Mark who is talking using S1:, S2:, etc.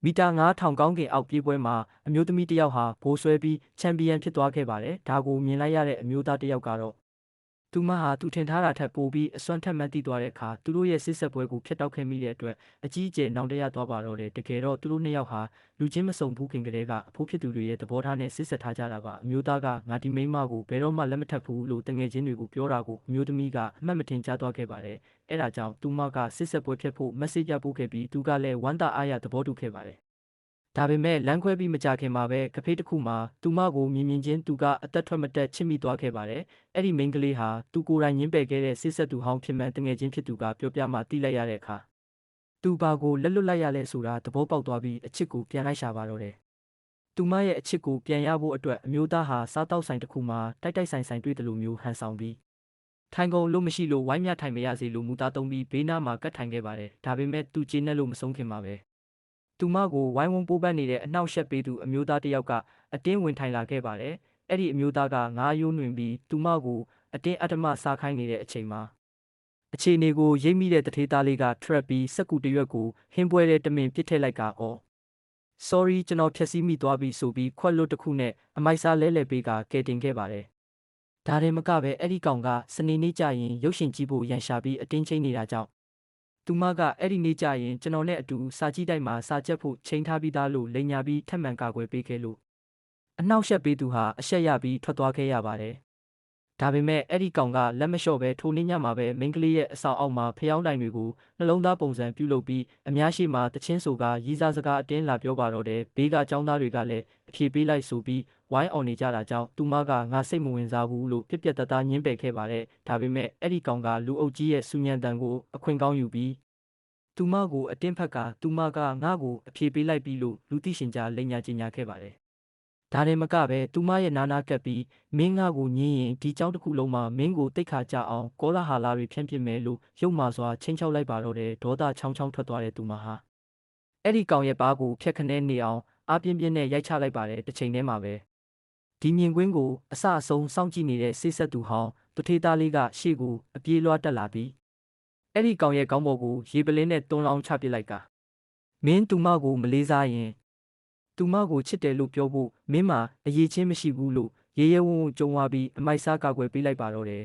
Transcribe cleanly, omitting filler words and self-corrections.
S1: မီတာ9000ကောင်းကင်အောက်ပြေးပွဲမှာအမျိုးသမီးတစ်ယောက်ဟာဘိုးဆွဲပြီးချန်ပီယံဖြစ်သွားခဲ့ပါတယ်။ဒါကိုမြင်လိုက်ရတဲ့အမျိုးသားတစ်ယောက်ကတော့သူမဟာသူထင်ထားတာထက်ပိုပြီးအစွမ်းထက်မှန်သိသွားတဲ့အခါသူတို့ရဲ့စစ်ဆက်ပွဲကိုဖျက်တောက်ခဲ့မိတဲ့အတွက်အကြီးအကျယ်နောင်တရသွားပါတော့တယ်။တကယ်တော့သူတို့နှစ်ယောက်ဟာလူချင်းမစုံဘူးခင်ကလေးကအဖိုးဖြစ်သူတွေရဲ့သဘောထားနဲ့စစ်ဆက်ထားကြတာပါ။အမျိုးသားကငါဒီမိန်းမကိုဘယ်တော့မှလက်မထပ်ဘူးလို့တငယ်ချင်းတွေကိုပြောတာကိုအမျိုးသမီးကအမှတ်မထင်ကြားသွားခဲ့ပါတယ်။အဲဒါကြောင့်သူမကစစ်ဆက်ပွဲဖျက်ဖို့မက်ဆေ့ချ်ပို့ခဲ့ပြီးသူကလည်းဝမ်းသာအားရသဘောတူခဲ့ပါတယ်။ဒါပေမဲ့လမ်းခွဲပြီးမကြခင်မှာပဲကဖေးတစ်ခုမှာသူမကိုမြင်ချင်းသူကအသက်ထွက်မတက်ချစ်မိသွားခဲ့ပါတယ်။အဲ့ဒီမိန်းကလေးဟာသူကိုယ်တိုင်ညှင်းပယ်ခဲ့တဲ့စစ်ဆက်သူဟောင်းဖြစ်မှန်တငယ်ချင်းဖြစ်သူကပြောပြမှသိလိုက်ရတဲ့အခါသူဘာကိုလက်လွတ်လိုက်ရလဲဆိုတာသဘောပေါက်သွားပြီးအချစ်ကိုပြန်လိုက်ရှာပါတော့တယ်။သူမရဲ့အချစ်ကိုပြန်ရဖို့အတွက်အမျိုးသားဟာစားတောက်ဆိုင်တစ်ခုမှာတိုက်ဆိုင်တွေ့တယ်လို့မျိုးဟန်ဆောင်ပြီးထိုင်ကုန်လို့မရှိလို့ဝိုင်းမြထိုင်မရစေလို့မူသားသုံးပြီးဘေးနားမှာကတ်ထိုင်ခဲ့ပါတယ်။ဒါပေမဲ့သူကျေနပ်လို့မဆုံးခင်မှာပဲသူမကိုဝိုင်းဝန်းပိုးပတ်နေတဲ့အနှောက်အယှက်ပေးသူအမျိုးသားတစ်ယောက်ကအတင်းဝင်ထိုင်လာခဲ့ပါတယ်။အဲ့ဒီအမျိုးသားကငါးရိုးနှွင်ပြီးသူမကိုအတင်းအဓမ္မစားခိုင်းနေတဲ့အချိန်မှာအခြေအနေကိုရိပ်မိတဲ့တထေးသားလေးကထရက်ပြီးစက်ကူတရွက်ကိုဟင်းပွဲထဲတမင်ပစ်ထည့်လိုက်ကsorry ကျွန်တော်ဖြက်စီးမိသွားပြီဆိုပြီးခွက်လွတ်တစ်ခုနဲ့အမိုက်စားလဲပေးကကဲတင်ခဲ့ပါတယ်။ဒါရင်မကပဲအဲ့ဒီကောင်ကစနေနေ့ကျရင်ရုပ်ရှင်ကြည့်ဖို့ရန်ရှာပြီးအတင်းချိန်နေတာကြောင့်သူမကအဲ့ဒီနေ့ကျရင်ကျွန်တော်နဲ့အတူစာကြည့်တိုက်မှာစာချက်ဖို့ချိန်ထားပြီးသားလို့လိန်ညာပြီးထပ်မံကာကွယ်ပေးခဲ့လို့အနှောက်အယှက်ပေးသူဟာအရှက်ရပြီးထွက်သွားခဲ့ရပါတယ်။ဒါပေမဲ့အဲ့ဒီကောင်ကလက်မလျှော့ပဲထိုနေ့ညမှာပဲမိန်းကလေးရဲ့အဆောင်အောက်မှာဖျောင်းတိုင်တွေကိုနှလုံးသားပုံစံပြုလုပ်ပြီးအများရှိမှတချင်းဆိုကရီးစားစကားအတင်းလာပြောပါတော့တယ်။ဘေးကအကြောင်းသားတွေကလည်းအဖြေပေးလိုက်ဆိုပြီးဝိုင်းအောင်နေကြတာကြောင့်သူမကငါစိတ်မဝင်စားဘူးလို့ပြက်ပြက်သားသားညှင်းပယ်ခဲ့ပါတယ်။ဒါပေမဲ့အဲ့ဒီကောင်ကလူအုပ်ကြီးရဲ့စူညံတန်ကိုအခွင့်ကောင်းယူပြီးသူမကိုအတင်းဖက်ကသူမကငါ့ကိုအဖြေပေးလိုက်ပြီးလို့လူသိရှင်ကြားလိန်ညာကြေညာခဲ့ပါတယ်။ဒါနဲ့မကပဲသူမရဲ့နာနာကပ်ပြီးမင်းငါ့ကိုညင်းရင်ဒီကြောင်းတစ်ခုလုံးမှာမင်းကိုတိတ်ခါကြအောင်ကောလာဟာလာတွေဖြန့်ပြစ်မယ်လို့ရုပ်မာစွာချင်းချောက်လိုက်ပါတော့တယ်ဒေါသချောင်းချောင်းထွက်သွားတဲ့သူမဟာအဲ့ဒီကောင်ရဲ့ဘားကိုဖျက်ခနဲနေအောင်အားပြင်းပြင်းနဲ့ရိုက်ချလိုက်ပါတယ်တစ်ချိန်တည်းမှာပဲဒီမြင်ကွင်းကိုအဆအဆုံးစောင့်ကြည့်နေတဲ့ဆေးဆက်သူဟောင်းတထေးသားလေးကရှေ့ကိုအပြေးလွှားတက်လာပြီးအဲ့ဒီကောင်ရဲ့ခေါင်းပေါ်ကိုရေပလင်းနဲ့တွန်းလောင်းချပစ်လိုက်ကမင်းသူမကိုမလေးစားရင်သူမကိုချစ်တယ်လို့ပြောဖို့မင်းမှာအရေးချင်းမရှိဘူးလို့ရေရဲဝံ့ဝံ့ကြုံသွားပြီးအမိုက်စားကာကွယ်ပေးလိုက်ပါတော့တယ်